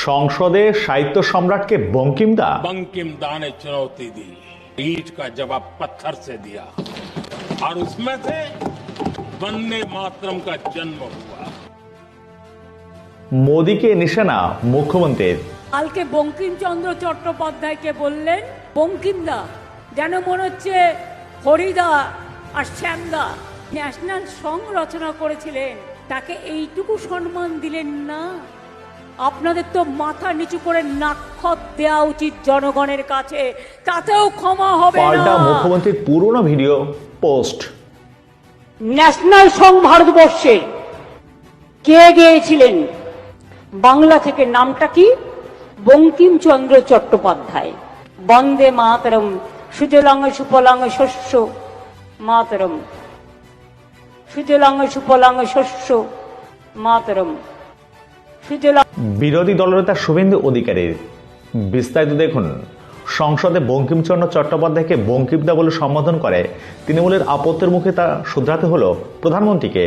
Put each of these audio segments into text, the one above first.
সংসদে সাহিত্য সম্রাটকে বঙ্কিমদা। बंकिमदा ने चुनौती दी, ईंट का जवाब पत्थर से दिया और उसमें से वंदे मातरम का जन्म हुआ। মোদীকে নিশানা মুখ্যমন্ত্রীর। কালকে বঙ্কিমচন্দ্র চট্টোপাধ্যায়কে বললেন বঙ্কিমদা, যেন মনে হচ্ছে হরিদা আর শ্যামদা ন্যাশনাল সং রচনা করেছিলেন, তাকে এইটুকু সম্মান দিলেন না। আপনাদের তো মাথা নিচু করে নাক্ষত দেওয়া উচিত জনগণের কাছে, তাতেও ক্ষমা হবে পাল্টা না। মুখ্যমন্ত্রীর পুরনো ভিডিও পোস্ট। ন্যাশনাল সং ভারতবর্ষে কে গেয়েছিলেন? বাংলা থেকে নামটা কি? বঙ্কিমচন্দ্র চট্টোপাধ্যায়। বন্দে মাতরম, সুজলাং সুফলাং শস্য মাতরম, সুজলাং সুফলাং শস্য মাতরম, সুজলাং। বিরোধী দলনেতা শুভেন্দু অধিকারীর বিস্তারিত দেখুন। সংসদে বঙ্কিমচন্দ্র চট্টোপাধ্যায়কে বঙ্কিমদা বলে সম্বোধন করে তৃণমূলের আপত্তির মুখে তা শুধরাতে হলো প্রধানমন্ত্রীকে।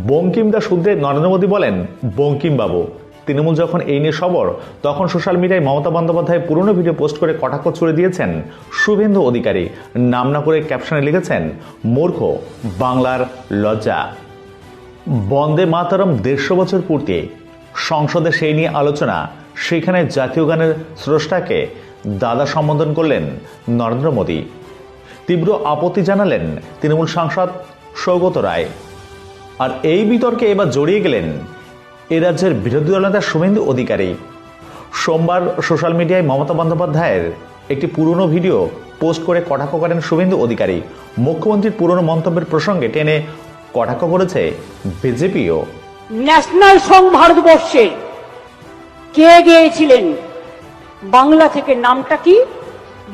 বঙ্কিমদা শুদ্ধে নরেন্দ্র মোদী বলেন বঙ্কিমবাবু। তৃণমূল যখন এই নিয়ে সবর, তখন সোশ্যাল মিডিয়ায় মমতা বন্দ্যোপাধ্যায় পুরনো ভিডিও পোস্ট করে কটাক্ষ ছুড়ে দিয়েছেন শুভেন্দু অধিকারী। নাম না করে ক্যাপশনে লিখেছেন মূর্খ, বাংলার লজ্জা। বন্দে মাতরম 150 বছর পূর্তি, সংসদে সেই নিয়ে আলোচনা। সেখানে জাতীয় গানের স্রষ্টাকে দাদা সম্বোধন করলেন নরেন্দ্র মোদী। তীব্র আপত্তি জানালেন তৃণমূল সাংসদ সৌগত রায়। আর এই বিতর্কে এবার জড়িয়ে গেলেন এ রাজ্যের বিরোধী দলনেতা শুভেন্দু অধিকারী। সোমবার সোশ্যাল মিডিয়ায় মমতা বন্দ্যোপাধ্যায়ের একটি পুরনো ভিডিও পোস্ট করে কটাক্ষ করেন শুভেন্দু অধিকারী। মুখ্যমন্ত্রীর পুরনো মন্তব্যের প্রসঙ্গে টেনে কটাক্ষ করেছে বিজেপিও। ন্যাশনাল সং ভারতবর্ষে কে গেয়েছিলেন? বাংলা থেকে নামটা কি?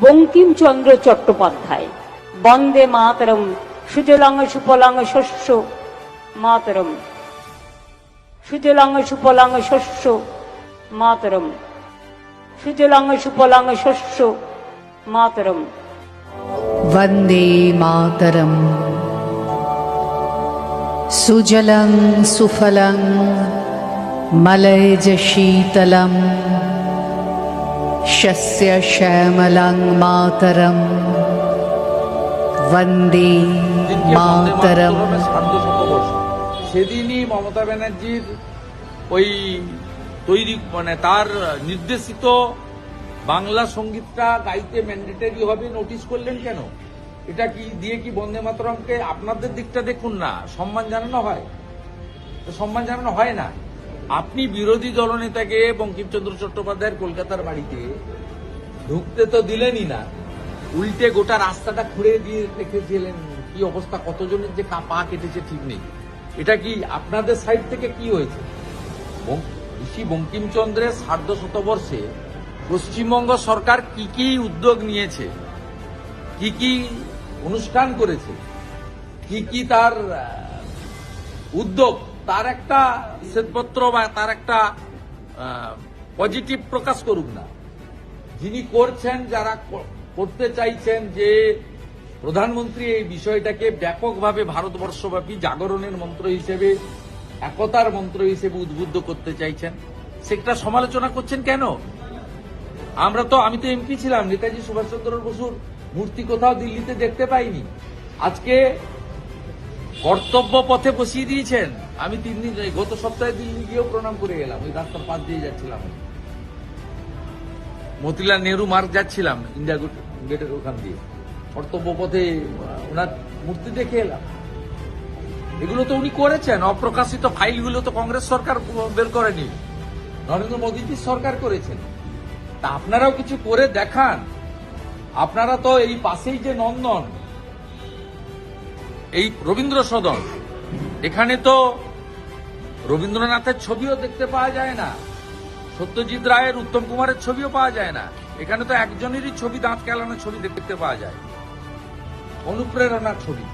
বঙ্কিমচন্দ্র চট্টোপাধ্যায়। বন্দে মাতরম, সুজলাং সুফলাং শস্য মাতরম, সুজলাং সুফলাং শস্য মাতরম, সুজলাং সুফলাং শস্য মাতরম। वन्दे मातरम् सुजलं सुफलं मलयज शीतलं शस्य श्यामलं मातरं वन्दे मातरम्। সেদিনই মমতা ব্যানার্জির ওই তৈরি তার নির্দেশিত বাংলা সঙ্গীতটা গাইতে ম্যান্ডেটরি হবে নোটিশ করলেন কেন? এটা কি দিয়ে কি বন্দে মাতরমকে আপনাদের দিকটা দেখুন না, সম্মান জানানো হয়? সম্মান জানানো হয় না। আপনি বিরোধী দলনেতাকে বঙ্কিমচন্দ্র চট্টোপাধ্যায়ের কলকাতার বাড়িতে ঢুকতে তো দিলেনই না, উল্টে গোটা রাস্তাটা খুঁড়ে দিয়ে রেখেছিলেন। কি অবস্থা, কতজনের যে পা কেটেছে ঠিক নেই। এটা কি আপনাদের সাইড থেকে কি হয়েছে? ঋষি বঙ্কিমচন্দ্রের সার্ধশতবর্ষে পশ্চিমবঙ্গ সরকার কি কি উদ্যোগ নিয়েছে, কি কি অনুষ্ঠান করেছে, কি কি তার উদ্যোগ, তার একটা শ্বেতপত্র বা তার একটা পজিটিভ প্রকাশ করুক না। যিনি করছেন, যারা করতে চাইছেন যে প্রধানমন্ত্রী এই বিষয়টাকে ব্যাপকভাবে ভারতবর্ষব্যাপী জাগরণের মন্ত্র হিসেবে, একতার মন্ত্র হিসেবে উদ্বুদ্ধ করতে চাইছেন, সেটা সমালোচনা করছেন কেন? আমি তো এমপি ছিলাম, নেতাজি সুভাষচন্দ্র বসুর মূর্তি কোথাও দিল্লিতে দেখতে পাইনি। আজকে কর্তব্য পথে বসিয়ে দিয়েছেন। আমি 3 দিন গত সপ্তাহে দিল্লি গিয়েও প্রণাম করে গেলাম। ওই রাস্তার পাশ দিয়ে যাচ্ছিলাম, মতিলাল নেহরু মার্গ যাচ্ছিলাম, ইন্ডিয়া গেটের ওখান দিয়ে কর্তব্য পথে ওনার মূর্তি দেখে এলাম। এগুলো তো উনি করেছেন। অপ্রকাশিত ফাইলগুলো তো কংগ্রেস সরকার বের করেনি, নরেন্দ্র মোদীজির সরকার করেছেন। তা আপনারাও কিছু করে দেখান। আপনারা তো এই পাশেই যে নন্দন, এই রবীন্দ্র সদন, এখানে তো রবীন্দ্রনাথের ছবিও দেখতে পাওয়া যায় না, সত্যজিৎ রায়ের, উত্তম কুমারের ছবিও পাওয়া যায় না। এখানে তো একজনেরই ছবি, দাঁত কেলানোর ছবি দেখতে পাওয়া যায়, অনুপ্রেরণার ছবি।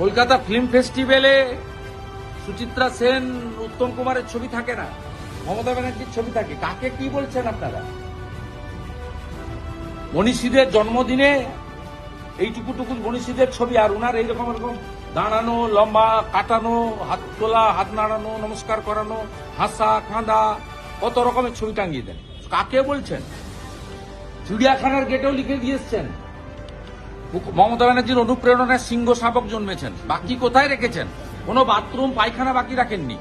কলকাতা ফিল্ম ফেস্টিভ্যালে সুচিত্রা সেন, উত্তম কুমারের ছবি থাকে না, মমতা ব্যানার্জির ছবি থাকে। কাকে কি বলছেন আপনারা? মনীষীদের জন্মদিনে এইটুকুটুকু মনীষীদের ছবি, আর উনার এইরকম এরকম দাঁড়ানো, লম্বা, কাটানো, হাত তোলা, হাত নাড়ানো, নমস্কার করানো, হাসা, কাঁদা, কত রকমের ছবি টাঙ্গিয়ে দেন। কাকে বলছেন? চিড়িয়াখানার গেটেও লিখে দিয়েছেন মমতা ব্যানার্জির অনুপ্রেরণায় সিংহ শাবক জন্মেছেন। বাকি কোথায় রেখেছেন? কোনো বাথরুম পায়খানা বাকি রাখেননি।